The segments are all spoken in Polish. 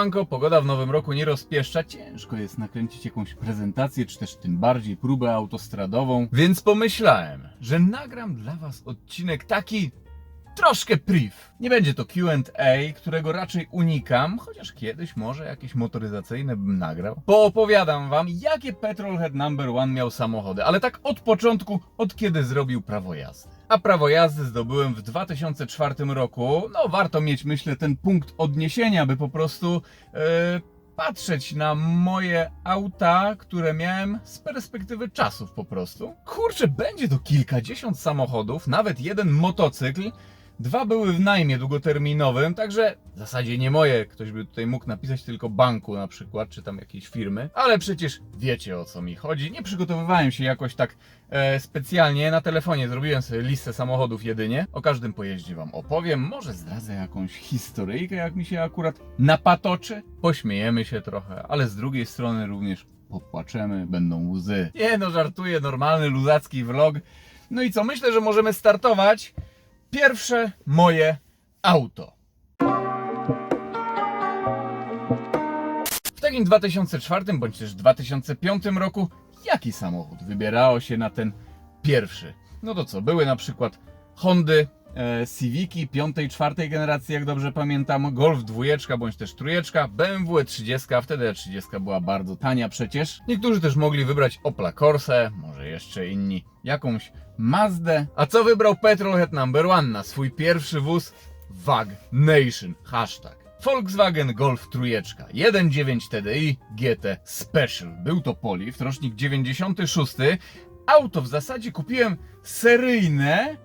Siemanko, pogoda w nowym roku nie rozpieszcza. Ciężko jest nakręcić jakąś prezentację, czy też tym bardziej próbę autostradową. Więc pomyślałem, że nagram dla Was odcinek taki troszkę priv. Nie będzie to Q&A, którego raczej unikam, chociaż kiedyś może jakieś motoryzacyjne bym nagrał. Poopowiadam Wam, jakie Petrolhead #1 miał samochody, ale tak od początku, od kiedy zrobił prawo jazdy. A prawo jazdy zdobyłem w 2004 roku. No warto mieć, myślę, ten punkt odniesienia, by po prostu patrzeć na moje auta, które miałem z perspektywy czasów po prostu. Kurczę, będzie to kilkadziesiąt samochodów, nawet jeden motocykl. 2 były w najmie długoterminowym, także w zasadzie nie moje. Ktoś by tutaj mógł napisać tylko banku na przykład, czy tam jakiejś firmy. Ale przecież wiecie, o co mi chodzi. Nie przygotowywałem się jakoś tak specjalnie. Na telefonie zrobiłem sobie listę samochodów jedynie. O każdym pojeździe Wam opowiem. Może zdradzę jakąś historyjkę, jak mi się akurat napatoczy. Pośmiejemy się trochę, ale z drugiej strony również popłaczemy, będą łzy. Nie no, żartuję, normalny, luzacki vlog. No i co, myślę, że możemy startować. Pierwsze moje auto. W takim 2004 bądź też 2005 roku jaki samochód wybierało się na ten pierwszy? No to co, były na przykład Hondy Civiki 5. i 4. generacji, jak dobrze pamiętam, Golf 2 bądź też 3, BMW E30, a wtedy E30 była bardzo tania przecież. Niektórzy też mogli wybrać Opla Corsę, może jeszcze inni jakąś Mazdę. A co wybrał Petrolhead #1 na swój pierwszy wóz? VAG Nation, hashtag. Volkswagen Golf 3, 1.9 TDI GT Special. Był to Poliv, rocznik 96. Auto w zasadzie kupiłem seryjne,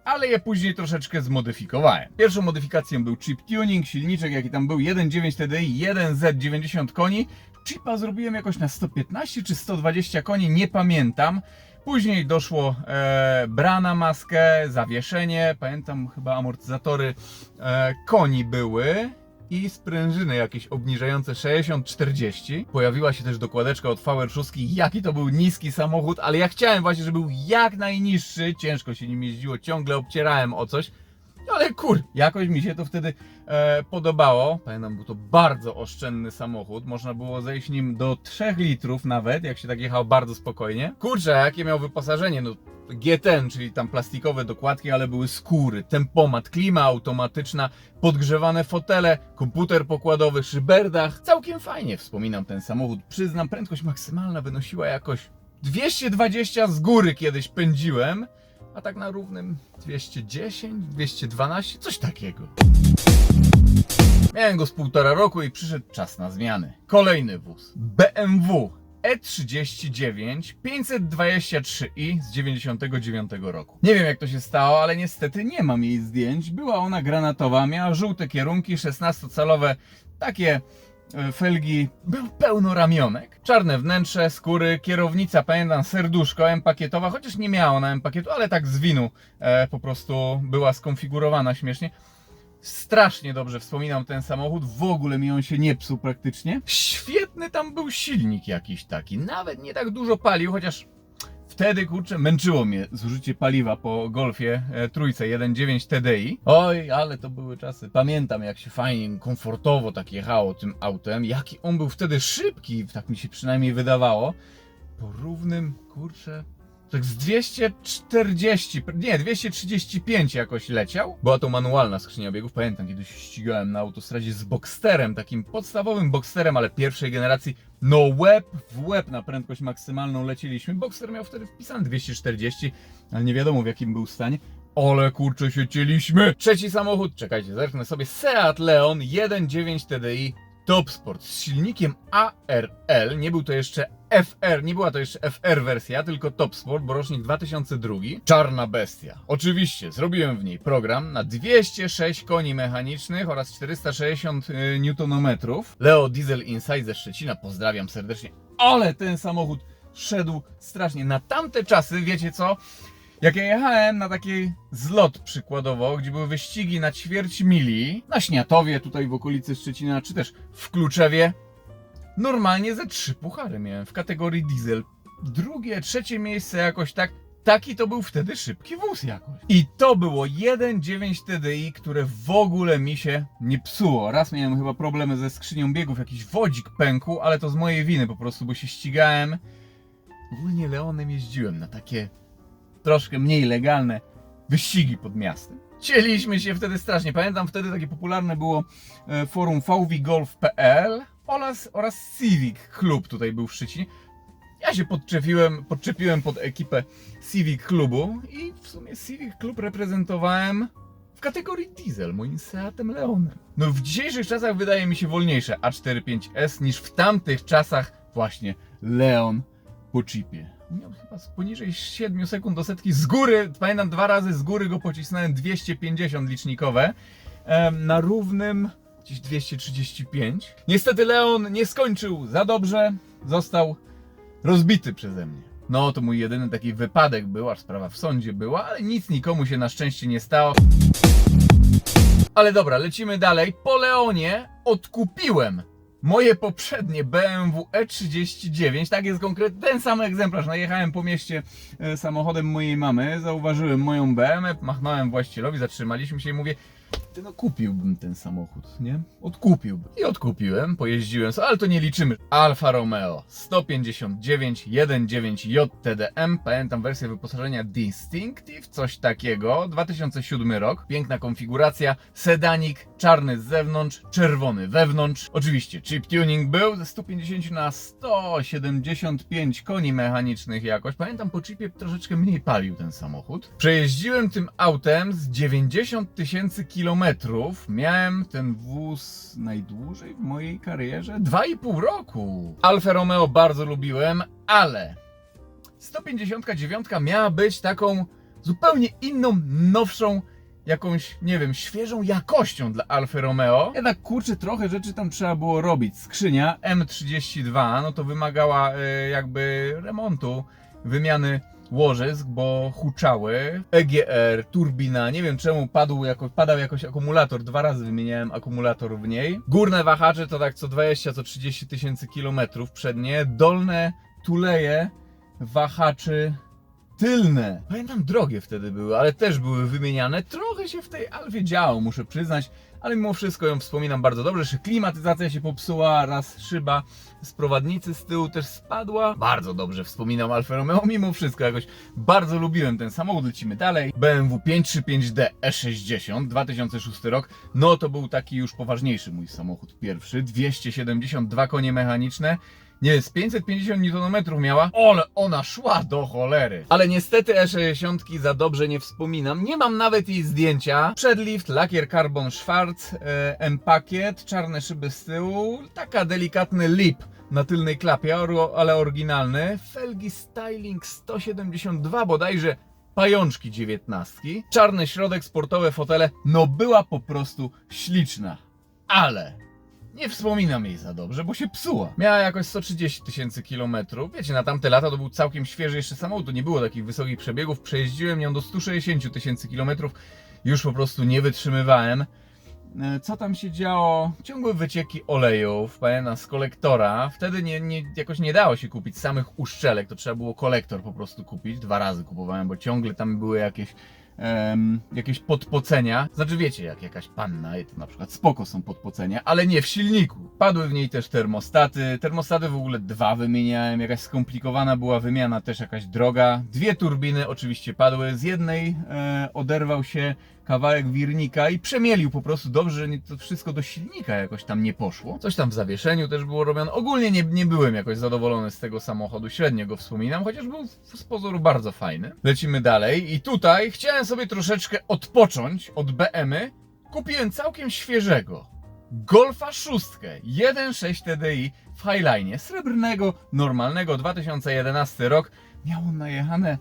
ale je później troszeczkę zmodyfikowałem. Pierwszą modyfikacją był chip tuning, silniczek jaki tam był 1.9 TDI, 1Z 90 koni. Chipa zrobiłem jakoś na 115 czy 120 koni, nie pamiętam. Później doszło bra na maskę, zawieszenie, pamiętam chyba amortyzatory koni były i sprężyny jakieś obniżające 60-40. Pojawiła się też dokładeczka od VR6, jaki to był niski samochód, ale ja chciałem właśnie, żeby był jak najniższy, ciężko się nim jeździło, ciągle obcierałem o coś. Ale jakoś mi się to wtedy podobało. Pamiętam, był to bardzo oszczędny samochód. Można było zejść nim do 3 litrów nawet, jak się tak jechało bardzo spokojnie. Kurczę, jakie miał wyposażenie? No GTN, czyli tam plastikowe dokładki, ale były skóry, tempomat, klima automatyczna, podgrzewane fotele, komputer pokładowy, szyberdach. Całkiem fajnie wspominam ten samochód. Przyznam, prędkość maksymalna wynosiła jakoś 220 z góry kiedyś pędziłem. A tak na równym 210, 212, coś takiego. Miałem go z 1,5 roku i przyszedł czas na zmiany. Kolejny wóz. BMW E39 523i z 99 roku. Nie wiem jak to się stało, ale niestety nie mam jej zdjęć. Była ona granatowa, miała żółte kierunki, 16-calowe takie felgi, był pełno ramionek, czarne wnętrze, skóry, kierownica, pamiętam, serduszko M-pakietowa, chociaż nie miała ona M-pakietu, ale tak z winu po prostu była skonfigurowana śmiesznie. Strasznie dobrze wspominam ten samochód, w ogóle mi on się nie psuł praktycznie. Świetny tam był silnik jakiś taki, nawet nie tak dużo palił, chociaż wtedy, kurczę, męczyło mnie zużycie paliwa po Golfie trójce 1.9 TDI. Oj, ale to były czasy. Pamiętam, jak się fajnie, komfortowo tak jechało tym autem. Jaki on był wtedy szybki, tak mi się przynajmniej wydawało. Po równym, kurczę, tak z 240, nie, 235 jakoś leciał. Była to manualna skrzynia biegów. Pamiętam, kiedyś ścigałem na autostradzie z Boxsterem, takim podstawowym Boxsterem, ale pierwszej generacji. No łeb w łeb na prędkość maksymalną lecieliśmy. Boxster miał wtedy wpisane 240, ale nie wiadomo w jakim był stanie. Ale kurczę się cieliśmy. Trzeci samochód, czekajcie, zerknę sobie. Seat Leon 1.9 TDI Top Sport z silnikiem ARL. Nie był to jeszcze FR, nie była to jeszcze FR wersja, tylko Top Sport, bo rocznik 2002. Czarna bestia. Oczywiście zrobiłem w niej program na 206 koni mechanicznych oraz 460 Nm. Leo Diesel Inside ze Szczecina, pozdrawiam serdecznie. Ale ten samochód szedł strasznie. Na tamte czasy, wiecie co? Jak ja jechałem na taki zlot przykładowo, gdzie były wyścigi na ćwierć mili, na Śniatowie, tutaj w okolicy Szczecina, czy też w Kluczewie, normalnie ze 3 puchary miałem w kategorii diesel. Drugie, trzecie miejsce jakoś tak taki to był wtedy szybki wóz jakoś. I to było 1.9 TDI, które w ogóle mi się nie psuło. Raz miałem chyba problemy ze skrzynią biegów, jakiś wodzik pękł, ale to z mojej winy po prostu, bo się ścigałem. Ogólnie Leonem jeździłem na takie troszkę mniej legalne wyścigi pod miastem. Cieliśmy się wtedy strasznie. Pamiętam, wtedy takie popularne było forum vwgolf.pl oraz Civic Club tutaj był w Szczecinie. Ja się podczepiłem pod ekipę Civic Clubu i w sumie Civic Club reprezentowałem w kategorii diesel moim Seatem Leonem. No w dzisiejszych czasach wydaje mi się wolniejsze A45S niż w tamtych czasach właśnie Leon po chipie. Miał chyba poniżej 7 sekund do setki z góry, pamiętam 2 razy z góry go pocisnąłem 250 licznikowe, na równym gdzieś 235. Niestety Leon nie skończył za dobrze, został rozbity przeze mnie. No to mój jedyny taki wypadek był, aż sprawa w sądzie była, ale nic nikomu się na szczęście nie stało. Ale dobra, lecimy dalej. Po Leonie odkupiłem moje poprzednie BMW E39, tak jest konkretnie ten sam egzemplarz. Najechałem po mieście samochodem mojej mamy, zauważyłem moją BMW, machnąłem właścicielowi, zatrzymaliśmy się i mówię: ty no kupiłbym ten samochód, nie? Odkupiłbym. I odkupiłem, pojeździłem sobie, ale to nie liczymy. Alfa Romeo 159 1.9 JTDM, pamiętam wersję wyposażenia Distinctive, coś takiego, 2007 rok, piękna konfiguracja, sedanik, czarny z zewnątrz, czerwony wewnątrz. Oczywiście chip tuning był ze 150 na 175 koni mechanicznych jakoś. Pamiętam, po chipie troszeczkę mniej palił ten samochód. Przejeździłem tym autem z 90 000 kilometrów. Miałem ten wóz najdłużej w mojej karierze 2,5 roku. Alfa Romeo bardzo lubiłem, ale 159 miała być taką zupełnie inną, nowszą, jakąś, nie wiem, świeżą jakością dla Alfa Romeo. Jednak kurczę, trochę rzeczy tam trzeba było robić. Skrzynia M32, no to wymagała jakby remontu, wymiany łożysk, bo huczały. EGR, turbina, nie wiem czemu padał jakoś akumulator, 2 razy wymieniałem akumulator w niej. Górne wahacze to tak co 20, co 30 tysięcy kilometrów przednie. Dolne tuleje wahaczy tylne. Pamiętam, drogie wtedy były, ale też były wymieniane. Trochę się w tej Alfie działo, muszę przyznać, ale mimo wszystko ją wspominam bardzo dobrze. Jeszcze klimatyzacja się popsuła, raz szyba z prowadnicy z tyłu też spadła. Bardzo dobrze wspominam Alfa Romeo, mimo wszystko jakoś bardzo lubiłem ten samochód. Lecimy dalej. BMW 535D E60, 2006 rok. No to był taki już poważniejszy mój samochód pierwszy. 272 konie mechaniczne. Nie, z 550 Nm miała, ale ona szła do cholery. Ale niestety E60 za dobrze nie wspominam. Nie mam nawet jej zdjęcia. Przedlift, lakier carbon schwarz, M-pakiet, czarne szyby z tyłu, taka delikatny lip na tylnej klapie, ale oryginalny. Felgi styling 172 bodajże, pajączki 19. Czarny środek, sportowe fotele. No była po prostu śliczna. Ale nie wspominam jej za dobrze, bo się psuła. Miała jakoś 130 000 kilometrów. Wiecie, na tamte lata to był całkiem świeży jeszcze samochód, to nie było takich wysokich przebiegów. Przejeździłem ją do 160 000 kilometrów. Już po prostu nie wytrzymywałem. Co tam się działo? Ciągłe wycieki olejów, pamiętam, z kolektora. Wtedy jakoś nie dało się kupić samych uszczelek, to trzeba było kolektor po prostu kupić. 2 razy kupowałem, bo ciągle tam były jakieś podpocenia. Znaczy wiecie, jak jakaś panna, to na przykład spoko są podpocenia, ale nie w silniku. Padły w niej też termostaty. Termostaty w ogóle 2 wymieniałem, jakaś skomplikowana była wymiana, też jakaś droga. 2 turbiny oczywiście padły, z jednej oderwał się kawałek wirnika i przemielił po prostu. Dobrze, że to wszystko do silnika jakoś tam nie poszło. Coś tam w zawieszeniu też było robione. Ogólnie nie byłem jakoś zadowolony z tego samochodu, średnio go wspominam, chociaż był z pozoru bardzo fajny. Lecimy dalej i tutaj chciałem sobie troszeczkę odpocząć od BM-y. Kupiłem całkiem świeżego Golfa 6 1.6 TDI w Highline, srebrnego, normalnego, 2011 rok. Miał on najechane,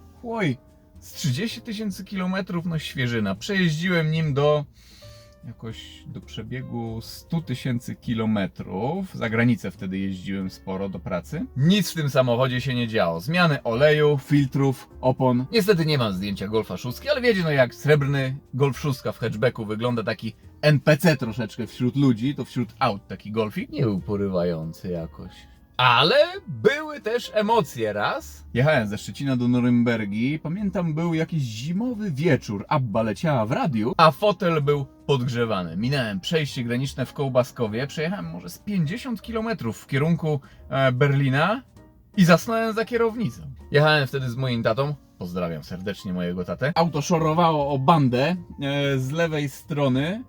z 30 000 kilometrów, no świeżyna. Przejeździłem nim do przebiegu 100 000 kilometrów. Za granicę wtedy jeździłem sporo do pracy. Nic w tym samochodzie się nie działo. Zmiany oleju, filtrów, opon. Niestety nie mam zdjęcia Golfa 6, ale wiecie, no jak srebrny Golf 6 w hatchbacku wygląda, taki NPC troszeczkę wśród ludzi, to wśród aut taki Golfik nie był porywający jakoś. Ale były też emocje. Raz jechałem ze Szczecina do Norymbergi. Pamiętam, był jakiś zimowy wieczór. Abba leciała w radiu, a fotel był podgrzewany. Minąłem przejście graniczne w Kołbaskowie. Przejechałem może z 50 km w kierunku Berlina i zasnąłem za kierownicą. Jechałem wtedy z moim tatą. Pozdrawiam serdecznie mojego tatę. Auto szorowało o bandę z lewej strony.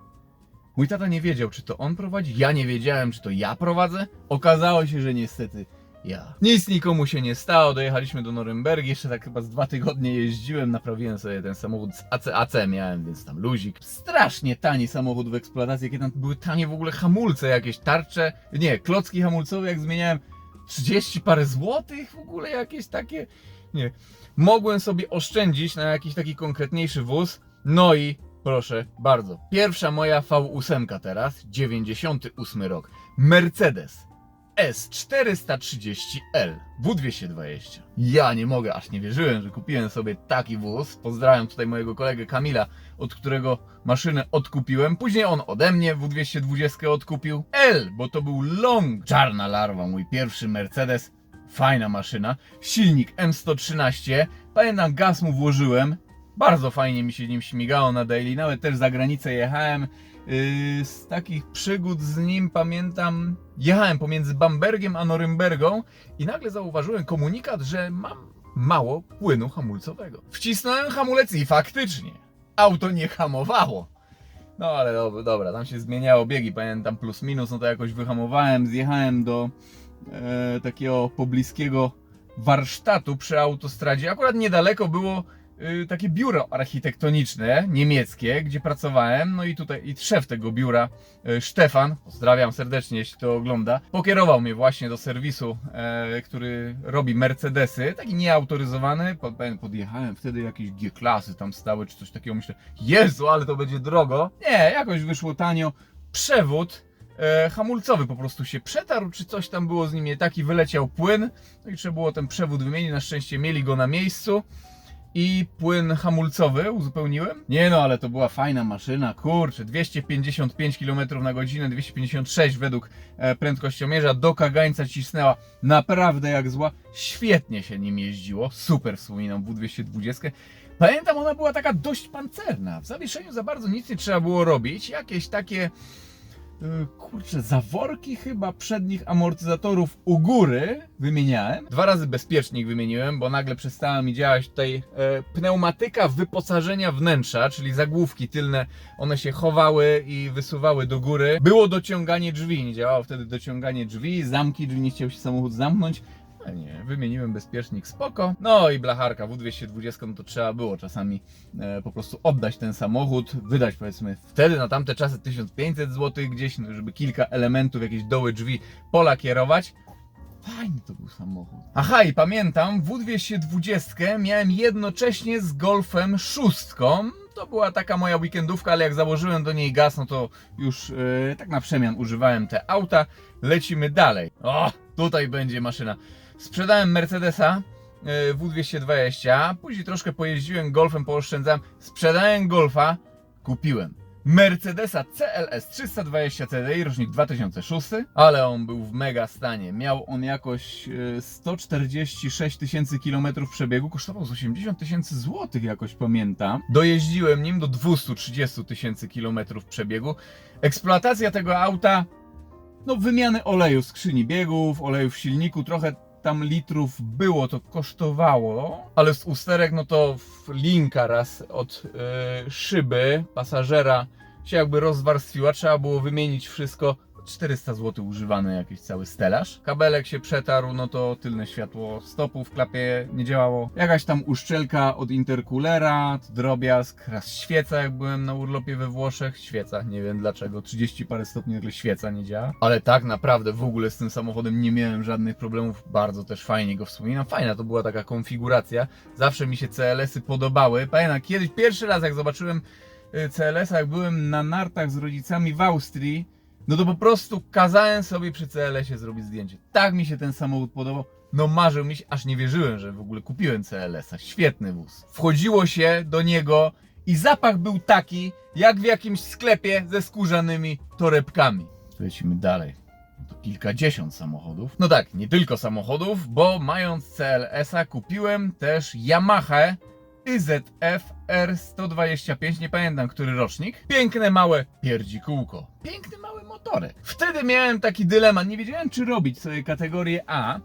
Mój tata nie wiedział, czy to on prowadzi, ja nie wiedziałem, czy to ja prowadzę. Okazało się, że niestety ja. Nic nikomu się nie stało, dojechaliśmy do Norymbergi, jeszcze tak chyba z 2 tygodnie jeździłem, naprawiłem sobie ten samochód z AC miałem, więc tam luzik. Strasznie tani samochód w eksploatacji, jakie tam były tanie w ogóle hamulce, jakieś tarcze, nie, klocki hamulcowe, jak zmieniałem 30 parę złotych, w ogóle jakieś takie, nie. Mogłem sobie oszczędzić na jakiś taki konkretniejszy wóz, no i proszę bardzo. Pierwsza moja V8 teraz, 98 rok. Mercedes S430L W220. Ja nie mogę, aż nie wierzyłem, że kupiłem sobie taki wóz. Pozdrawiam tutaj mojego kolegę Kamila, od którego maszynę odkupiłem. Później on ode mnie W220 odkupił. L, bo to był long. Czarna larwa, mój pierwszy Mercedes. Fajna maszyna. Silnik M113. Pamiętam, gaz mu włożyłem. Bardzo fajnie mi się nim śmigało na daily, nawet też za granicę jechałem. Z takich przygód z nim pamiętam, jechałem pomiędzy Bambergiem a Norymbergą i nagle zauważyłem komunikat, że mam mało płynu hamulcowego. Wcisnąłem hamulec i faktycznie auto nie hamowało. No ale dobra, tam się zmieniało biegi, pamiętam plus minus, no to jakoś wyhamowałem, zjechałem do takiego pobliskiego warsztatu przy autostradzie. Akurat niedaleko było takie biuro architektoniczne niemieckie, gdzie pracowałem, no i tutaj i szef tego biura, Stefan, pozdrawiam serdecznie, jeśli to ogląda, pokierował mnie właśnie do serwisu, który robi Mercedesy, taki nieautoryzowany. Podjechałem, wtedy jakieś G-klasy tam stały, czy coś takiego, myślę, Jezu, ale to będzie drogo. Nie, jakoś wyszło tanio. Przewód hamulcowy po prostu się przetarł, czy coś tam było z nim nie tak i wyleciał płyn, no i trzeba było ten przewód wymienić, na szczęście mieli go na miejscu. I płyn hamulcowy uzupełniłem. Nie no, ale to była fajna maszyna, kurczę, 255 km na godzinę, 256 według prędkościomierza, do kagańca cisnęła naprawdę jak zła. Świetnie się nim jeździło, super wspominam W220. Pamiętam, ona była taka dość pancerna, w zawieszeniu za bardzo nic nie trzeba było robić, jakieś takie kurczę, zaworki chyba przednich amortyzatorów u góry wymieniałem. 2 razy bezpiecznik wymieniłem, bo nagle przestała mi działać tutaj pneumatyka wyposażenia wnętrza, czyli zagłówki tylne, one się chowały i wysuwały do góry. Było dociąganie drzwi, nie działało wtedy dociąganie drzwi, zamki drzwi, nie chciał się samochód zamknąć. Nie, wymieniłem bezpiecznik, spoko. No i blacharka W220, no to trzeba było czasami po prostu oddać ten samochód, wydać powiedzmy wtedy na tamte czasy 1500 zł gdzieś, no, żeby kilka elementów, jakieś doły drzwi polakierować. Fajny to był samochód. Aha, i pamiętam, W220 miałem jednocześnie z Golfem 6. To była taka moja weekendówka, ale jak założyłem do niej gaz, no to już tak na przemian używałem te auta. Lecimy dalej. O, tutaj będzie maszyna. Sprzedałem Mercedesa W220, później troszkę pojeździłem Golfem, pooszczędzałem, sprzedałem Golfa, kupiłem Mercedesa CLS 320 CDI, rocznik 2006, ale on był w mega stanie. Miał on jakoś 146 tysięcy kilometrów przebiegu, kosztował z 80 tysięcy złotych jakoś pamiętam. Dojeździłem nim do 230 tysięcy kilometrów przebiegu. Eksploatacja tego auta, no wymiany oleju skrzyni biegów, oleju w silniku, trochę tam litrów było, to kosztowało, ale z usterek, no to linka raz od szyby pasażera się jakby rozwarstwiła, trzeba było wymienić wszystko. 400 zł używany jakiś cały stelaż. Kabelek się przetarł, no to tylne światło stopu w klapie nie działało. Jakaś tam uszczelka od intercoolera, drobiazg, raz świeca, jak byłem na urlopie we Włoszech. Świeca, nie wiem dlaczego, 30 parę stopni nagle świeca nie działa. Ale tak naprawdę w ogóle z tym samochodem nie miałem żadnych problemów, bardzo też fajnie go wspominam. Fajna to była taka konfiguracja, zawsze mi się CLS-y podobały. Pamiętam kiedyś, pierwszy raz jak zobaczyłem CLS-a, jak byłem na nartach z rodzicami w Austrii, no to po prostu kazałem sobie przy CLS-ie zrobić zdjęcie. Tak mi się ten samochód podobał. No marzył mi się, aż nie wierzyłem, że w ogóle kupiłem CLS-a. Świetny wóz. Wchodziło się do niego i zapach był taki, jak w jakimś sklepie ze skórzanymi torebkami. Lecimy dalej. To kilkadziesiąt samochodów. No tak, nie tylko samochodów, bo mając CLS-a kupiłem też Yamaha YZF R125, nie pamiętam który rocznik. Piękne małe pierdzikółko. Piękny mały motorek. Wtedy miałem taki dylemat, nie wiedziałem czy robić sobie kategorię A,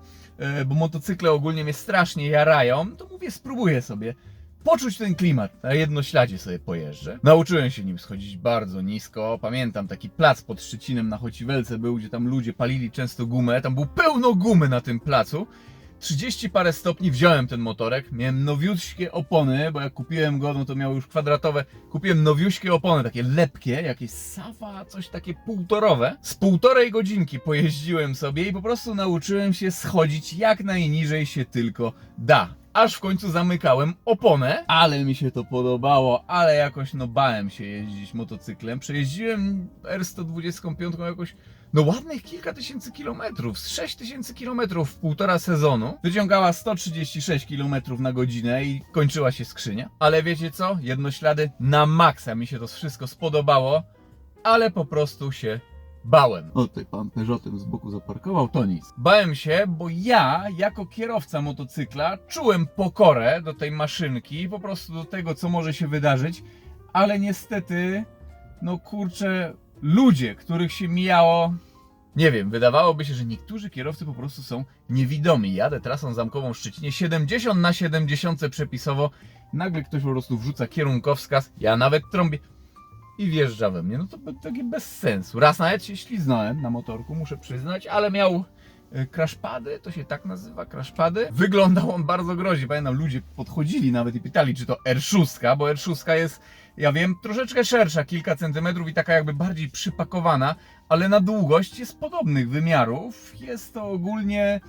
bo motocykle ogólnie mnie strasznie jarają, to mówię spróbuję sobie poczuć ten klimat, na jednośladzie sobie pojeżdżę. Nauczyłem się nim schodzić bardzo nisko. Pamiętam taki plac pod Szczecinem na Chociwelce był, gdzie tam ludzie palili często gumę. Tam było pełno gumy na tym placu. 30 parę stopni, wziąłem ten motorek. Miałem nowiuśkie opony, bo jak kupiłem go, no to miał już kwadratowe. Kupiłem nowiuśkie opony, takie lepkie, jakieś Sawa, coś takie półtorowe. Z 1,5 godzinki pojeździłem sobie i po prostu nauczyłem się schodzić jak najniżej się tylko da. Aż w końcu zamykałem oponę, ale mi się to podobało, ale jakoś no bałem się jeździć motocyklem. Przejeździłem R125 jakoś no ładnych kilka tysięcy kilometrów, z 6000 kilometrów w 1,5 sezonu. Wyciągała 136 km na godzinę i kończyła się skrzynia. Ale wiecie co? Jednoślady na maksa, mi się to wszystko spodobało, ale po prostu się bałem. O, tutaj pan Peugeotem z boku zaparkował, to nic. Bałem się, bo ja, jako kierowca motocykla, czułem pokorę do tej maszynki, po prostu do tego, co może się wydarzyć, ale niestety, no kurczę, ludzie, których się mijało, nie wiem, wydawałoby się, że niektórzy kierowcy po prostu są niewidomi. Jadę trasą zamkową w Szczecinie, 70 na 70 przepisowo, nagle ktoś po prostu wrzuca kierunkowskaz, ja nawet trąbię i wjeżdża we mnie. No to takie bez sensu. Raz nawet się śliznąłem na motorku, muszę przyznać, ale miał crashpady, to się tak nazywa, crashpady. Wyglądał on bardzo groźnie. Pamiętam, ludzie podchodzili nawet i pytali, czy to R6, bo R6 jest, ja wiem, troszeczkę szersza, kilka centymetrów i taka jakby bardziej przypakowana, ale na długość jest podobnych wymiarów. Jest to ogólnie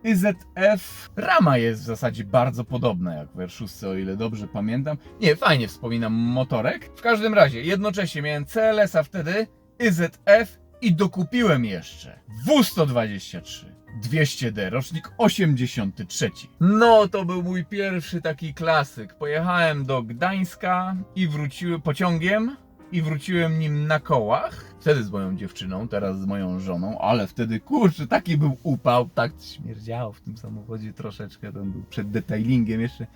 YZF. Rama jest w zasadzie bardzo podobna jak w R6, o ile dobrze pamiętam. Nie, fajnie wspominam motorek. W każdym razie, jednocześnie miałem CLS-a wtedy, YZF i dokupiłem jeszcze W123 200D, rocznik 83. No to był mój pierwszy taki klasyk. Pojechałem do Gdańska i wróciłem pociągiem i wróciłem nim na kołach. Wtedy z moją dziewczyną, teraz z moją żoną, ale wtedy kurczę, taki był upał, tak śmierdziało w tym samochodzie troszeczkę, tam był przed detailingiem jeszcze,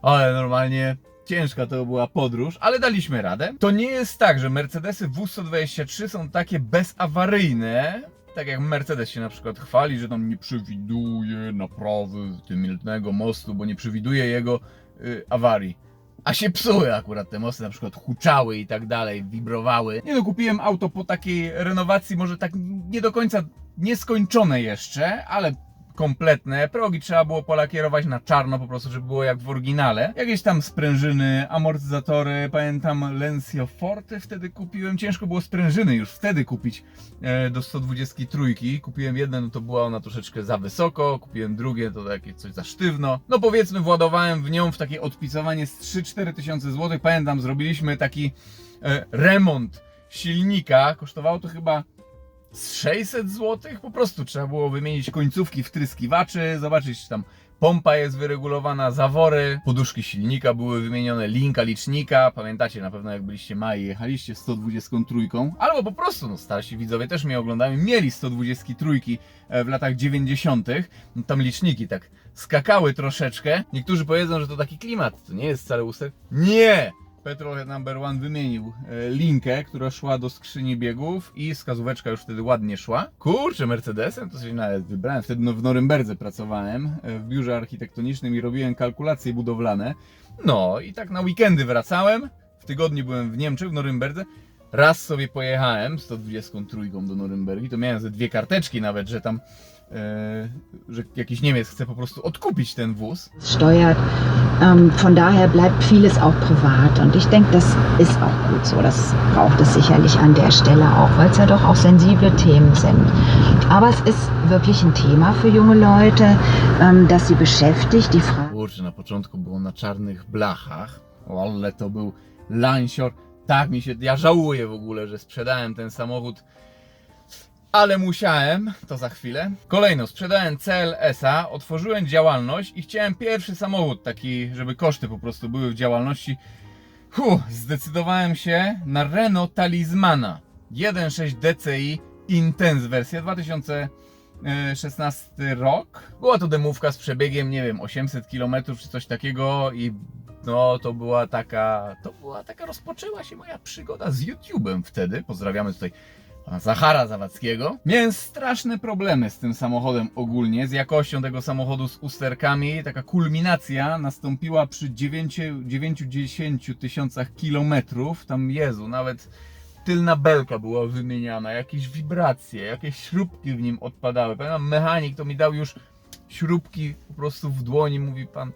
ale normalnie ciężka to była podróż, ale daliśmy radę. To nie jest tak, że Mercedesy W123 są takie bezawaryjne, tak jak Mercedes się na przykład chwali, że tam nie przewiduje naprawy tylnego mostu, bo nie przewiduje jego awarii. A się psuły akurat te mosty, na przykład huczały i tak dalej, wibrowały. Nie no, kupiłem auto po takiej renowacji, może tak nie do końca nieskończone jeszcze, ale kompletne. Progi trzeba było polakierować na czarno po prostu, żeby było jak w oryginale. Jakieś tam sprężyny, amortyzatory, pamiętam Lancia Forte wtedy kupiłem. Ciężko było sprężyny już wtedy kupić do 123. Kupiłem jedne, no to była ona troszeczkę za wysoko, kupiłem drugie, to jakieś coś za sztywno. No powiedzmy, władowałem w nią w takie odpisowanie z 3-4 tysiące złotych. Pamiętam, zrobiliśmy taki remont silnika, kosztowało to chyba z 600 zł, po prostu trzeba było wymienić końcówki wtryskiwaczy, zobaczyć czy tam pompa jest wyregulowana, zawory, poduszki silnika były wymienione, linka licznika, pamiętacie na pewno jak byliście mali, jechaliście 123, albo po prostu, no starsi widzowie też mnie oglądają, mieli 123 w latach 90, no, tam liczniki tak skakały troszeczkę, niektórzy powiedzą, że to taki klimat, to nie jest wcale ustek, nie! Petrol Number One wymienił linkę, która szła do skrzyni biegów i wskazóweczka już wtedy ładnie szła. Kurczę, Mercedesem to się nawet wybrałem. Wtedy no, w Norymberdze pracowałem w biurze architektonicznym i robiłem kalkulacje budowlane. No i tak na weekendy wracałem. W tygodniu byłem w Niemczech, w Norymberdze. Raz sobie pojechałem 123 do Norymbergi, to miałem ze 2 karteczki nawet, że tam że jakiś Niemiec chce po prostu odkupić ten wóz. Steuert. Von daher bleibt vieles auch privat und ich denke, das ist auch gut so. Das braucht es sicherlich an der Stelle auch, weil es ja doch auch sensible Themen sind. Aber es ist wirklich ein Thema für junge Leute, dass sie beschäftigt. Die Frage. Kurczę, na początku było na czarnych blachach, ale to był Lancior. Tak mi się, ja żałuję w ogóle, że sprzedałem ten samochód. Ale musiałem, to za chwilę. Kolejno, sprzedałem CLS-a, otworzyłem działalność i chciałem pierwszy samochód taki, żeby koszty po prostu były w działalności. Zdecydowałem się na Renault Talismana 1.6 DCi Intense wersja, 2016 rok. Była to demówka z przebiegiem, nie wiem, 800 km czy coś takiego i no to była taka, rozpoczęła się moja przygoda z YouTube'em wtedy. Pozdrawiamy tutaj pana Zachara Zawadzkiego. Miałem straszne problemy z tym samochodem ogólnie, z jakością tego samochodu, z usterkami. Taka kulminacja nastąpiła przy 9-10 tysiącach kilometrów. Tam, Jezu, nawet tylna belka była wymieniana, jakieś wibracje, jakieś śrubki w nim odpadały. Pamiętam, mechanik to mi dał już śrubki po prostu w dłoni, mówi pan,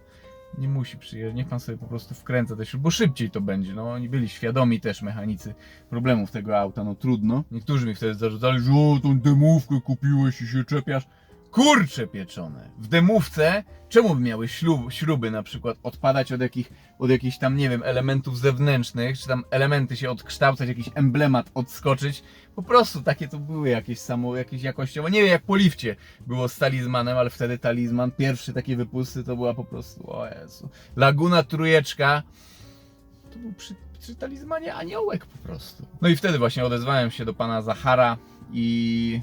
nie musi przyjeżdżać, niech pan sobie po prostu wkręca te śruby, bo szybciej to będzie. No oni byli świadomi też, mechanicy, problemów tego auta, no trudno. Niektórzy mi wtedy zarzucali, że o, tą demówkę kupiłeś i się czepiasz. Kurcze pieczone. W demówce czemu by miały śruby na przykład odpadać od jakichś tam, nie wiem, elementów zewnętrznych, czy tam elementy się odkształcać, jakiś emblemat odskoczyć. Po prostu takie to były jakieś jakościowo. Nie wiem, jak po lifcie było z talizmanem, ale wtedy talizman, pierwsze takie wypusty to była po prostu, o Jezu, Laguna Trójeczka. To był przy talizmanie aniołek po prostu. No i wtedy właśnie odezwałem się do pana Zachara i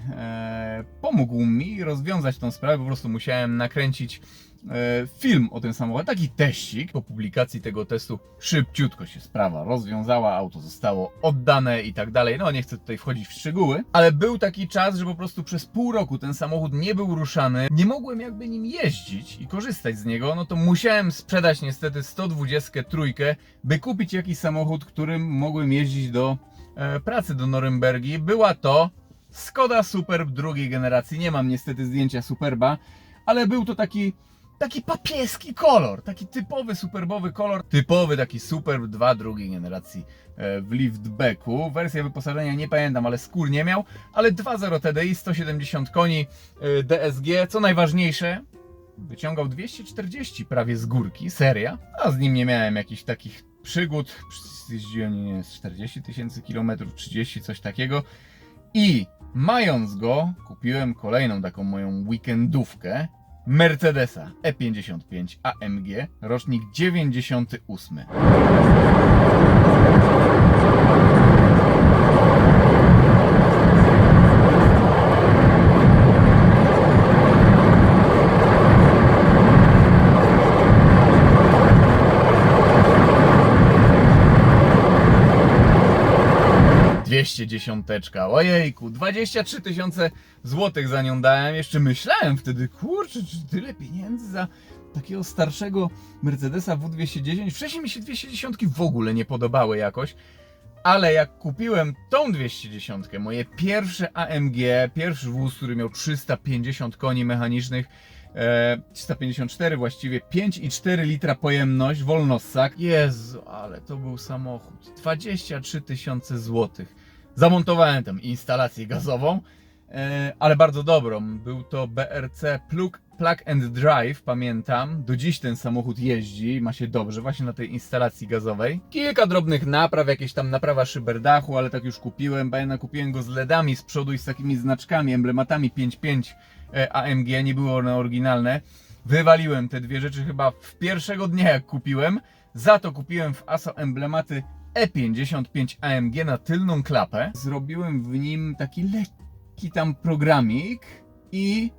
pomógł mi rozwiązać tą sprawę. Po prostu musiałem nakręcić film o tym samochodzie, taki teścik. Po publikacji tego testu szybciutko się sprawa rozwiązała, auto zostało oddane i tak dalej. No nie chcę tutaj wchodzić w szczegóły, ale był taki czas, że po prostu przez pół roku ten samochód nie był ruszany, nie mogłem jakby nim jeździć i korzystać z niego, no to musiałem sprzedać niestety 123, by kupić jakiś samochód, którym mogłem jeździć do pracy do Norymbergi. Była to Skoda Superb drugiej generacji. Nie mam niestety zdjęcia Superba, ale był to taki papieski kolor, taki typowy superbowy kolor, typowy taki Superb 2 drugiej generacji w liftbacku. Wersja wyposażenia nie pamiętam, ale skór nie miał, ale 2.0 TDI, 170 koni, DSG, co najważniejsze, wyciągał 240 prawie z górki, seria, a z nim nie miałem jakichś takich przygód, jeździłem, nie wiem, 40 tysięcy kilometrów, 30, coś takiego. I mając go, kupiłem kolejną taką moją weekendówkę, Mercedesa E55 AMG, rocznik 98. Dziesiąteczka, ojejku, 23 tysiące złotych za nią dałem. Jeszcze myślałem wtedy, kurczę, czy tyle pieniędzy za takiego starszego Mercedesa W210. Wcześniej mi się 210 w ogóle nie podobały jakoś, ale jak kupiłem tą 210, moje pierwsze AMG, pierwszy wóz, który miał 350 koni mechanicznych, 354 właściwie, 5,4 litra pojemność, wolnossak. Jezu, ale to był samochód. 23 tysiące złotych. Zamontowałem tam instalację gazową, ale bardzo dobrą. Był to BRC Plug and Drive, pamiętam. Do dziś ten samochód jeździ, ma się dobrze właśnie na tej instalacji gazowej. Kilka drobnych napraw, jakieś tam naprawa szyberdachu, ale tak już kupiłem. Pamiętam, kupiłem go z LEDami z przodu i z takimi znaczkami, emblematami 5.5 AMG, nie były one oryginalne. Wywaliłem te dwie rzeczy chyba w pierwszego dnia jak kupiłem. Za to kupiłem w ASO emblematy E55 AMG na tylną klapę. Zrobiłem w nim taki lekki tam programik i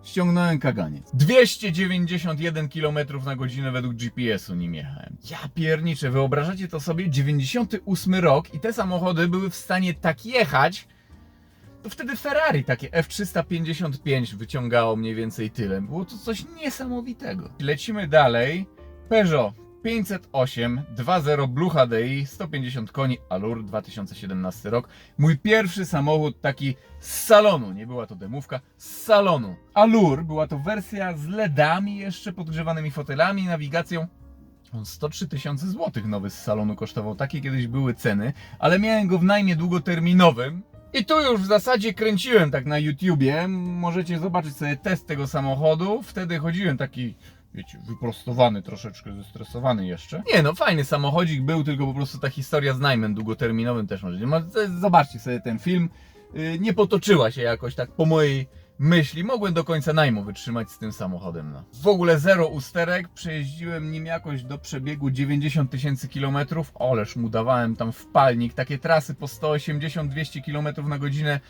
ściągnąłem kaganiec. 291 km na godzinę według GPS-u nim jechałem. Ja pierniczę, wyobrażacie to sobie? 98 rok i te samochody były w stanie tak jechać. To wtedy Ferrari takie F355 wyciągało mniej więcej tyle. Było to coś niesamowitego. Lecimy dalej. Peugeot 508 2.0 Blue HDI, 150 koni, Allure, 2017 rok. Mój pierwszy samochód taki z salonu, nie była to demówka, z salonu. Allure, była to wersja z LEDami jeszcze, podgrzewanymi fotelami, nawigacją. On 103 tysiące złotych nowy z salonu kosztował, takie kiedyś były ceny, ale miałem go w najmie długoterminowym. I tu już w zasadzie kręciłem tak na YouTubie, możecie zobaczyć sobie test tego samochodu. Wtedy chodziłem taki, wiecie, wyprostowany, troszeczkę zestresowany jeszcze. Nie no, fajny samochodzik był, tylko po prostu ta historia z najmem długoterminowym też możecie. Zobaczcie sobie ten film. Nie potoczyła się jakoś tak po mojej myśli. Mogłem do końca najmu wytrzymać z tym samochodem. No. W ogóle zero usterek, przejeździłem nim jakoś do przebiegu 90 000 kilometrów. Oleż mu dawałem tam wpalnik, takie trasy po 180-200 km na godzinę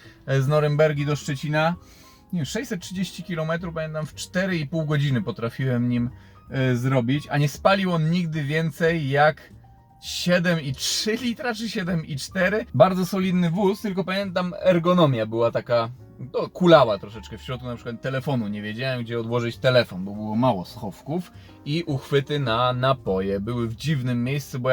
z Norymbergi do Szczecina. Nie, 630 km, pamiętam, w 4,5 godziny potrafiłem nim zrobić, a nie spalił on nigdy więcej jak 7,3 litra czy 7,4. Bardzo solidny wóz, tylko pamiętam ergonomia była taka, to kulała troszeczkę w środku, na przykład telefonu nie wiedziałem gdzie odłożyć telefon, bo było mało schowków i uchwyty na napoje były w dziwnym miejscu, bo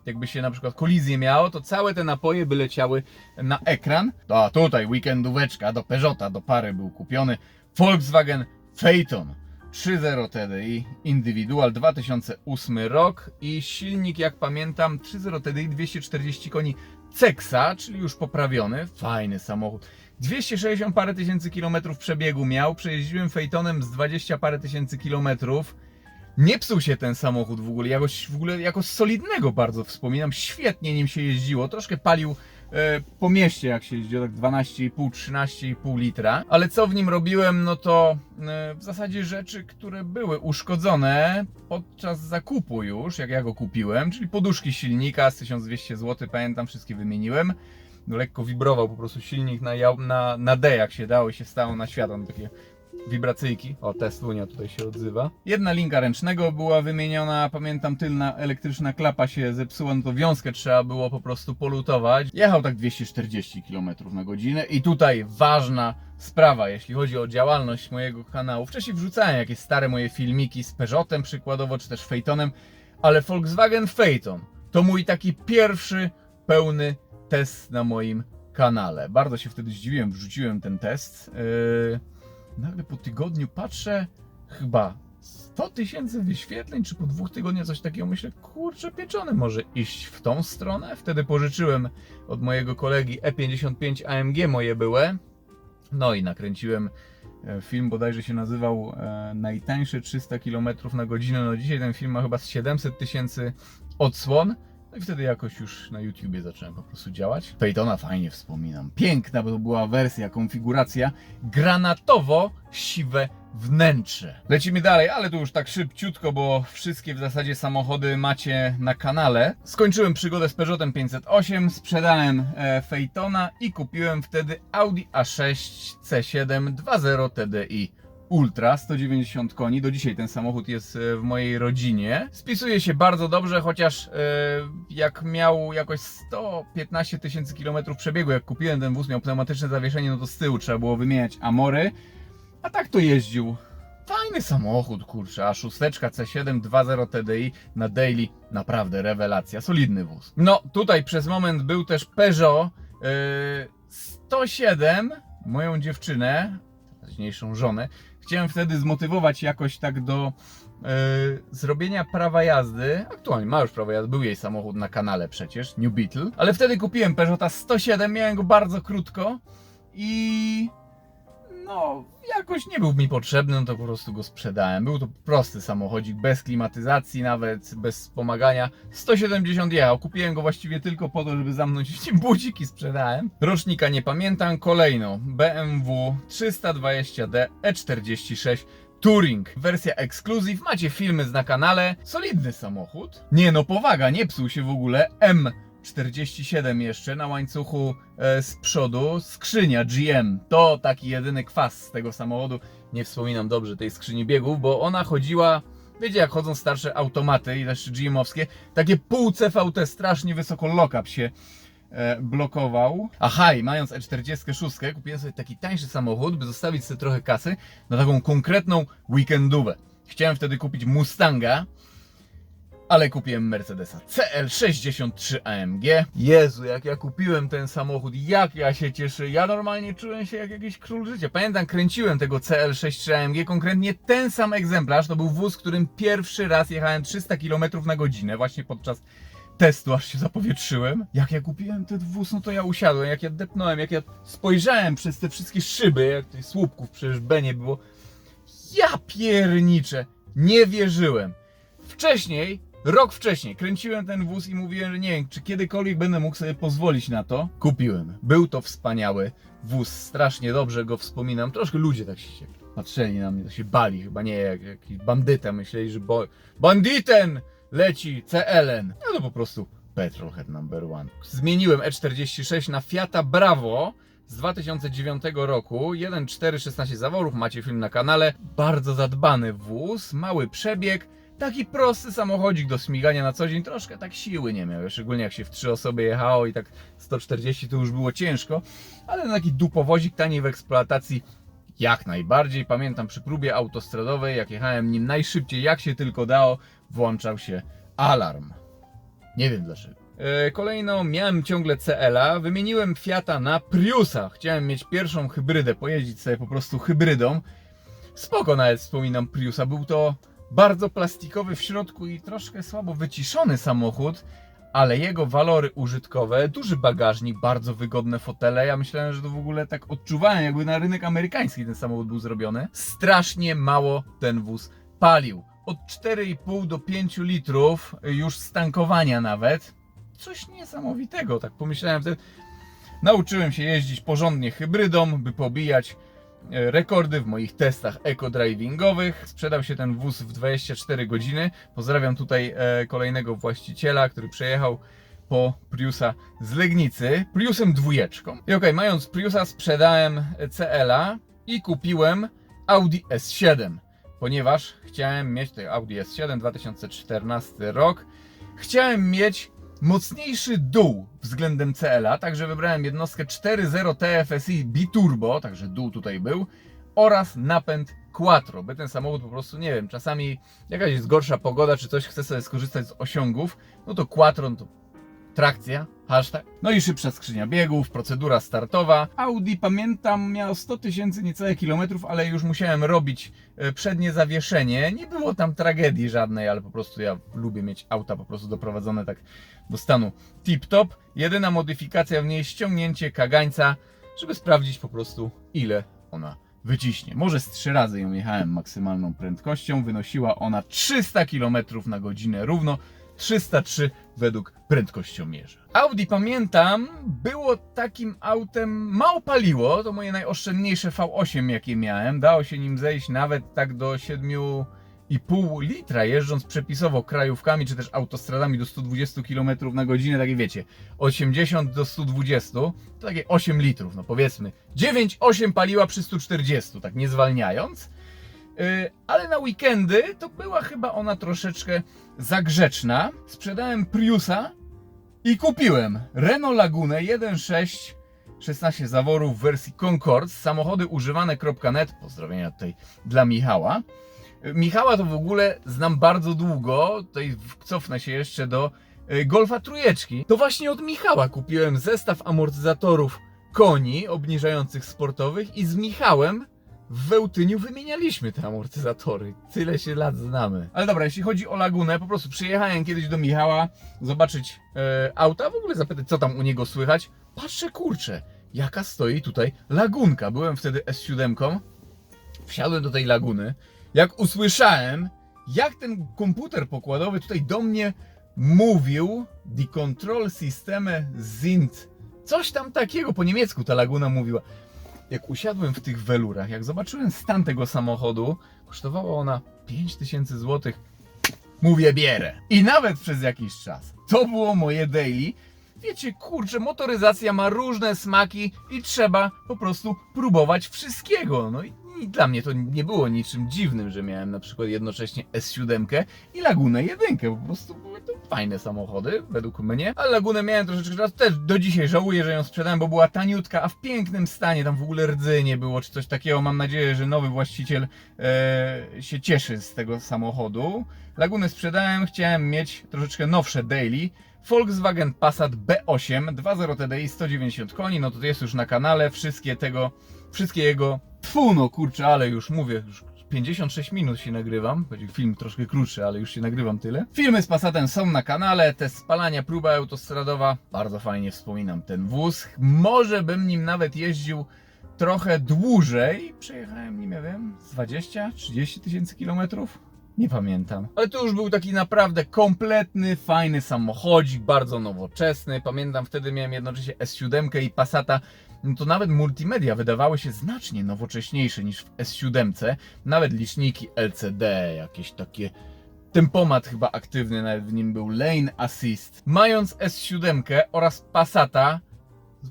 jakby się na przykład kolizję miało, to całe te napoje by leciały na ekran. A tutaj weekendóweczka do Peugeota, do pary był kupiony Volkswagen Phaeton 3.0 TDI Individual, 2008 rok i silnik, jak pamiętam, 3.0 TDI 240 koni Cexa, czyli już poprawiony, fajny samochód. 260 parę tysięcy kilometrów przebiegu miał, przejeździłem Phaetonem z 20 parę tysięcy kilometrów. Nie psuł się ten samochód w ogóle jako solidnego bardzo wspominam, świetnie nim się jeździło, troszkę palił po mieście jak się jeździło, tak 12,5-13,5 litra, ale co w nim robiłem, no to w zasadzie rzeczy, które były uszkodzone podczas zakupu już, jak ja go kupiłem, czyli poduszki silnika z 1200 zł, pamiętam, wszystkie wymieniłem. No, lekko wibrował po prostu silnik na D, jak się dało i się stało na świat, on takie wibracyjki. O, Teslunia tutaj się odzywa. Jedna linka ręcznego była wymieniona, pamiętam, tylna elektryczna klapa się zepsuła, no to wiązkę trzeba było po prostu polutować. Jechał tak 240 km na godzinę i tutaj ważna sprawa, jeśli chodzi o działalność mojego kanału. Wcześniej wrzucałem jakieś stare moje filmiki z Peugeotem przykładowo, czy też Phaetonem, ale Volkswagen Phaeton to mój taki pierwszy pełny test na moim kanale. Bardzo się wtedy zdziwiłem, wrzuciłem ten test. Nagle po tygodniu patrzę, chyba 100 000 wyświetleń, czy po 2 tygodniach coś takiego, myślę, kurczę pieczony, może iść w tą stronę? Wtedy pożyczyłem od mojego kolegi E55 AMG moje były, no i nakręciłem film, bodajże się nazywał Najtańsze 300 km na godzinę, no dzisiaj ten film ma chyba 700 000 odsłon. No i wtedy jakoś już na YouTubie zacząłem po prostu działać. Phaetona fajnie wspominam. Piękna, bo to była wersja, konfiguracja granatowo-siwe wnętrze. Lecimy dalej, ale tu już tak szybciutko, bo wszystkie w zasadzie samochody macie na kanale. Skończyłem przygodę z Peugeotem 508, sprzedałem Phaetona i kupiłem wtedy Audi A6 C7 2.0 TDI Ultra, 190 koni. Do dzisiaj ten samochód jest w mojej rodzinie. Spisuje się bardzo dobrze, chociaż jak miał jakoś 115 000 km przebiegu, jak kupiłem ten wóz, miał pneumatyczne zawieszenie, no to z tyłu trzeba było wymieniać amory. A tak to jeździł. Fajny samochód, kurczę, A6 C7 2.0 TDI na daily, naprawdę rewelacja, solidny wóz. No tutaj przez moment był też Peugeot 107, moją dziewczynę, wcześniejszą żonę, chciałem wtedy zmotywować jakoś tak do zrobienia prawa jazdy. Aktualnie ma już prawo jazdy, był jej samochód na kanale przecież, New Beetle. Ale wtedy kupiłem Peugeota 107, miałem go bardzo krótko i no jakoś nie był mi potrzebny, no to po prostu go sprzedałem. Był to prosty samochodzik, bez klimatyzacji nawet, bez wspomagania. 170 jechał, kupiłem go właściwie tylko po to, żeby zamknąć w nim budzik i sprzedałem. Rocznika nie pamiętam. Kolejno BMW 320D E46 Touring, wersja Exclusive, macie filmy na kanale, solidny samochód. Nie no, powaga, nie psuł się w ogóle. M47 jeszcze na łańcuchu z przodu, skrzynia GM, to taki jedyny kwas z tego samochodu. Nie wspominam dobrze tej skrzyni biegów, bo ona chodziła, wiecie jak chodzą starsze automaty i też GM-owskie, takie pół CVT, strasznie wysoko lock-up się blokował. Aha, i mając E46 kupiłem sobie taki tańszy samochód, by zostawić sobie trochę kasy na taką konkretną weekendówę. Chciałem wtedy kupić Mustanga, ale kupiłem Mercedesa CL63 AMG. Jezu, jak ja kupiłem ten samochód, jak ja się cieszę. Ja normalnie czułem się jak jakiś król życia. Pamiętam, kręciłem tego CL63 AMG, konkretnie ten sam egzemplarz. To był wóz, którym pierwszy raz jechałem 300 km na godzinę, właśnie podczas testu, aż się zapowietrzyłem. Jak ja kupiłem ten wóz, no to ja usiadłem, jak ja depnąłem, jak ja spojrzałem przez te wszystkie szyby, jak tych słupków przecież B nie było. Ja pierniczę, nie wierzyłem. Wcześniej Rok wcześniej kręciłem ten wóz i mówiłem, że nie wiem, czy kiedykolwiek będę mógł sobie pozwolić na to. Kupiłem. Był to wspaniały wóz, strasznie dobrze go wspominam. Troszkę ludzie tak się patrzyli na mnie, to się bali, chyba nie jak jakiś bandyta, myśleli, że banditen leci CLN. No to po prostu Petrolhead number one. Zmieniłem E46 na Fiata Bravo z 2009 roku, 1.4, 16 zaworów, macie film na kanale. Bardzo zadbany wóz, mały przebieg, taki prosty samochodzik do śmigania na co dzień, troszkę tak siły nie miał, szczególnie jak się w 3 osoby jechało i tak 140 to już było ciężko, ale taki dupowozik taniej w eksploatacji jak najbardziej. Pamiętam przy próbie autostradowej, jak jechałem nim najszybciej jak się tylko dało, włączał się alarm. Nie wiem dlaczego. Kolejno miałem ciągle CL-a, wymieniłem Fiata na Priusa. Chciałem mieć pierwszą hybrydę, pojeździć sobie po prostu hybrydą. Spoko nawet wspominam Priusa, był to bardzo plastikowy w środku i troszkę słabo wyciszony samochód, ale jego walory użytkowe, duży bagażnik, bardzo wygodne fotele. Ja myślałem, że to w ogóle tak odczuwałem, jakby na rynek amerykański ten samochód był zrobiony. Strasznie mało ten wóz palił. Od 4,5 do 5 litrów już z tankowania nawet. Coś niesamowitego, tak pomyślałem wtedy. Nauczyłem się jeździć porządnie hybrydą, by pobijać rekordy w moich testach eco-drivingowych. Sprzedał się ten wóz w 24 godziny. Pozdrawiam tutaj kolejnego właściciela, który przejechał po Priusa z Legnicy, Priusem 2. I okej, mając Priusa sprzedałem CL-a i kupiłem Audi S7, ponieważ chciałem mieć, tutaj Audi S7, 2014 rok, chciałem mieć mocniejszy dół względem CL-a, także wybrałem jednostkę 4.0 TFSI Biturbo, także dół tutaj był, oraz napęd Quattro, by ten samochód po prostu, nie wiem, czasami jakaś jest gorsza pogoda, czy coś chce sobie skorzystać z osiągów, no to Quattro, no to trakcja, hashtag. No i szybsza skrzynia biegów, procedura startowa. Audi, pamiętam, miał 100 000 niecałe kilometrów, ale już musiałem robić przednie zawieszenie. Nie było tam tragedii żadnej, ale po prostu ja lubię mieć auta po prostu doprowadzone tak do stanu tip-top. Jedyna modyfikacja w niej ściągnięcie kagańca, żeby sprawdzić po prostu ile ona wyciśnie. Może z 3 razy ją jechałem maksymalną prędkością. Wynosiła ona 300 km na godzinę równo. 303 według prędkościomierza. Audi, pamiętam, było takim autem, mało paliło, to moje najoszczędniejsze V8 jakie miałem, dało się nim zejść nawet tak do 7,5 litra, jeżdżąc przepisowo krajówkami czy też autostradami do 120 km na godzinę, takie wiecie, 80 do 120, to takie 8 litrów, no powiedzmy, 9,8 paliła przy 140, tak nie zwalniając. Ale na weekendy to była chyba ona troszeczkę za grzeczna. Sprzedałem Priusa i kupiłem Renault Lagunę 1.6, 16 zaworów w wersji Concorde, samochody używane.net, pozdrowienia tutaj dla Michała. Michała to w ogóle znam bardzo długo, tutaj cofnę się jeszcze do Golfa trójeczki. To właśnie od Michała kupiłem zestaw amortyzatorów Koni obniżających sportowych i z Michałem w Wełtyniu wymienialiśmy te amortyzatory. Tyle się lat znamy. Ale dobra, jeśli chodzi o Lagunę, po prostu przyjechałem kiedyś do Michała zobaczyć auta, w ogóle zapytać, co tam u niego słychać. Patrzę, kurczę, jaka stoi tutaj Lagunka. Byłem wtedy S7, wsiadłem do tej Laguny. Jak usłyszałem, jak ten komputer pokładowy tutaj do mnie mówił, die Control Systeme sind, coś tam takiego, po niemiecku ta Laguna mówiła. Jak usiadłem w tych welurach, jak zobaczyłem stan tego samochodu, kosztowała ona 5000 zł. Mówię, bierę. I nawet przez jakiś czas. To było moje daily. Wiecie, kurczę, motoryzacja ma różne smaki i trzeba po prostu próbować wszystkiego. No i dla mnie to nie było niczym dziwnym, że miałem na przykład jednocześnie S7 i Lagunę 1. Po prostu były to fajne samochody, według mnie. Ale Lagunę miałem troszeczkę czasu, też do dzisiaj żałuję, że ją sprzedałem, bo była taniutka, a w pięknym stanie, tam w ogóle rdzy nie było, czy coś takiego. Mam nadzieję, że nowy właściciel się cieszy z tego samochodu. Lagunę sprzedałem, chciałem mieć troszeczkę nowsze daily. Volkswagen Passat B8 2.0 TDI 190 koni, no to jest już na kanale, wszystkie jego, no kurczę, ale już mówię, już 56 minut się nagrywam, będzie film troszkę krótszy, ale już się nagrywam tyle. Filmy z Passatem są na kanale, test spalania, próba autostradowa, bardzo fajnie wspominam ten wóz, może bym nim nawet jeździł trochę dłużej, przejechałem nim, nie wiem, z 20-30 tysięcy kilometrów. Nie pamiętam. Ale to już był taki naprawdę kompletny, fajny samochodzik, bardzo nowoczesny. Pamiętam, wtedy miałem jednocześnie S7 i Passata. No to nawet multimedia wydawały się znacznie nowocześniejsze niż w S7. Nawet liczniki LCD, jakieś takie... Tempomat chyba aktywny, nawet w nim był Lane Assist. Mając S7 oraz Passata,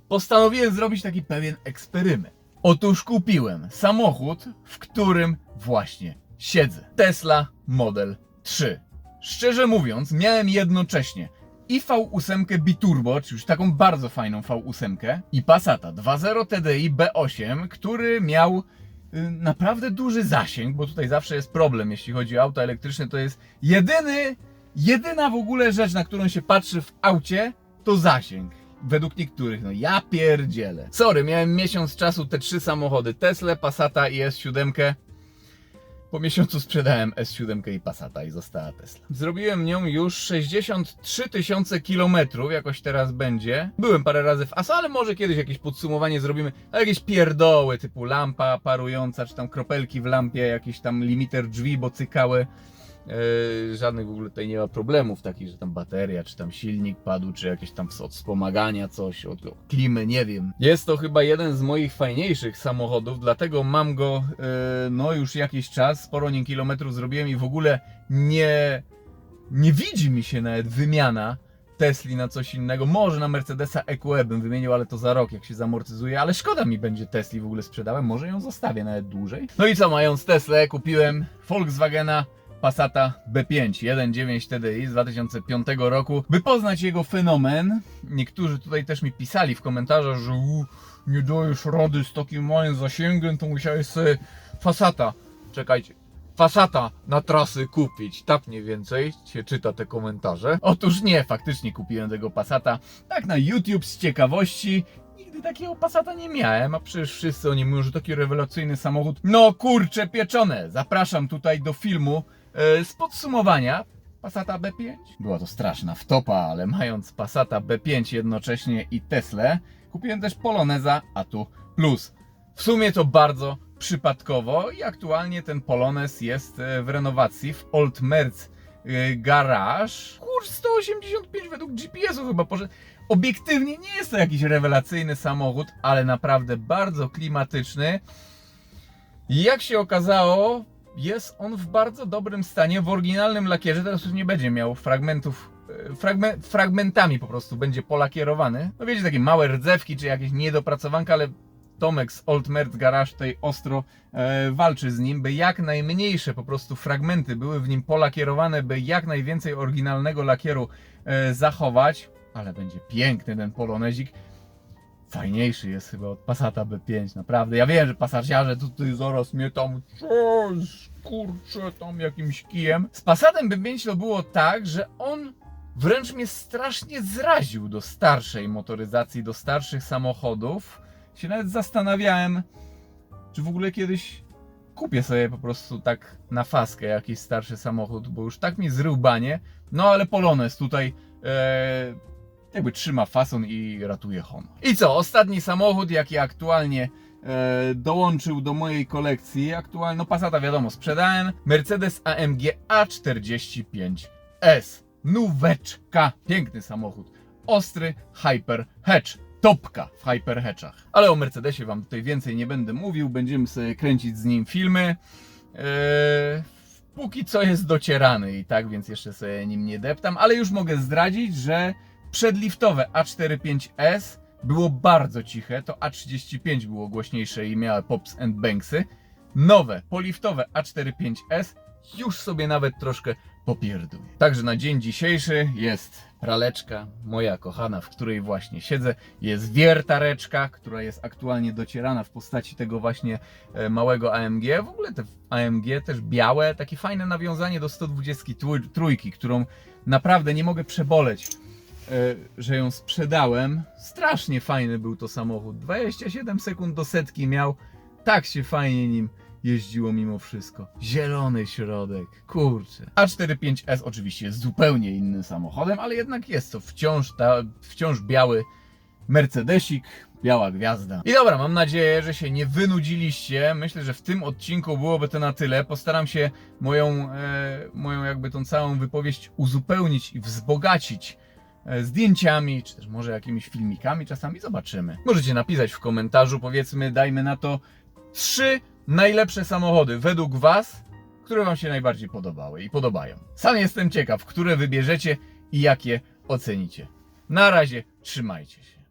postanowiłem zrobić taki pewien eksperyment. Otóż kupiłem samochód, w którym właśnie siedzę. Tesla Model 3. Szczerze mówiąc, miałem jednocześnie i V8 Biturbo, czyli już taką bardzo fajną V8, i Passata 2.0 TDI B8, który miał naprawdę duży zasięg, bo tutaj zawsze jest problem, jeśli chodzi o auto elektryczne, to jest jedyna w ogóle rzecz, na którą się patrzy w aucie, to zasięg. Według niektórych, no ja pierdzielę. Sorry, miałem miesiąc czasu te 3 samochody, Teslę, Passata i S7. Po miesiącu sprzedałem S7 i Passata i została Tesla. Zrobiłem nią już 63 000 kilometrów, jakoś teraz będzie. Byłem parę razy w ASO, ale może kiedyś jakieś podsumowanie zrobimy. A jakieś pierdoły typu lampa parująca, czy tam kropelki w lampie, jakiś tam limiter drzwi, bo cykały. Żadnych w ogóle tutaj nie ma problemów takich, że tam bateria, czy tam silnik padł, czy jakieś tam od wspomagania coś, od klimy, nie wiem. Jest to chyba jeden z moich fajniejszych samochodów, dlatego mam go no już jakiś czas, sporo nim kilometrów zrobiłem i w ogóle nie widzi mi się nawet wymiana Tesli na coś innego. Może na Mercedesa EQE bym wymienił, ale to za rok, jak się zamortyzuje, ale szkoda mi będzie Tesli, w ogóle sprzedałem, może ją zostawię nawet dłużej. No i co, mając Teslę, kupiłem Volkswagena Passata B5 1.9 TDI z 2005 roku. By poznać jego fenomen, niektórzy tutaj też mi pisali w komentarzach, że nie dajesz rady z takim małym zasięgiem, to musiałeś sobie Passata, czekajcie, Passata na trasy kupić. Tak mniej więcej się czyta te komentarze. Otóż nie, faktycznie kupiłem tego Passata tak na YouTube z ciekawości. Nigdy takiego Passata nie miałem, a przecież wszyscy oni mówią, że taki rewelacyjny samochód. No kurcze pieczone! Zapraszam tutaj do filmu z podsumowania Passata B5. Była to straszna wtopa, ale mając Passata B5 jednocześnie i Teslę, kupiłem też Poloneza Atu Plus. W sumie to bardzo przypadkowo i aktualnie ten Polonez jest w renowacji w Old Merc Garage. Kurs 185 według GPS-u chyba poszedł. Obiektywnie nie jest to jakiś rewelacyjny samochód, ale naprawdę bardzo klimatyczny. I jak się okazało, jest on w bardzo dobrym stanie, w oryginalnym lakierze. Teraz już nie będzie miał fragmentami po prostu będzie polakierowany. No wiecie, takie małe rdzewki czy jakieś niedopracowanka, ale Tomek z Old Merc Garage tutaj ostro walczy z nim, by jak najmniejsze po prostu fragmenty były w nim polakierowane, by jak najwięcej oryginalnego lakieru zachować. Ale będzie piękny ten Polonezik. Fajniejszy jest chyba od Passata B5, naprawdę. Ja wiem, że pasażerze tutaj zaraz mnie tam kurczę tam jakimś kijem. Z Passatem B5 to było tak, że on wręcz mnie strasznie zraził do starszej motoryzacji, do starszych samochodów. Się nawet zastanawiałem, czy w ogóle kiedyś kupię sobie po prostu tak na faskę jakiś starszy samochód, bo już tak mi zrył banie. No ale Polonez tutaj jakby trzyma fason i ratuje honor. I co? Ostatni samochód, jaki aktualnie dołączył do mojej kolekcji. Aktualnie, no Passata wiadomo, sprzedałem. Mercedes AMG A45S. Nóweczka. Piękny samochód. Ostry Hyper Hatch. Topka w Hyper Hatchach. Ale o Mercedesie wam tutaj więcej nie będę mówił. Będziemy sobie kręcić z nim filmy. Póki co jest docierany i tak, więc jeszcze sobie nim nie deptam. Ale już mogę zdradzić, że przedliftowe A45S było bardzo ciche, to A35 było głośniejsze i miało pops and banksy. Nowe, poliftowe A45S już sobie nawet troszkę popierduje. Także na dzień dzisiejszy jest praleczka, moja kochana, w której właśnie siedzę. Jest wiertareczka, która jest aktualnie docierana w postaci tego właśnie małego AMG. W ogóle te AMG też białe, takie fajne nawiązanie do 123, którą naprawdę nie mogę przeboleć, że ją sprzedałem. Strasznie fajny był to samochód. 27 sekund do setki miał. Tak się fajnie nim jeździło mimo wszystko. Zielony środek. Kurczę. A45S oczywiście jest zupełnie innym samochodem, ale jednak jest to wciąż biały Mercedesik, biała gwiazda. I dobra, mam nadzieję, że się nie wynudziliście. Myślę, że w tym odcinku byłoby to na tyle. Postaram się moją jakby tą całą wypowiedź uzupełnić i wzbogacić zdjęciami, czy też może jakimiś filmikami czasami, zobaczymy. Możecie napisać w komentarzu, powiedzmy, dajmy na to 3 najlepsze samochody według Was, które Wam się najbardziej podobały i podobają. Sam jestem ciekaw, które wybierzecie i jakie ocenicie. Na razie, trzymajcie się.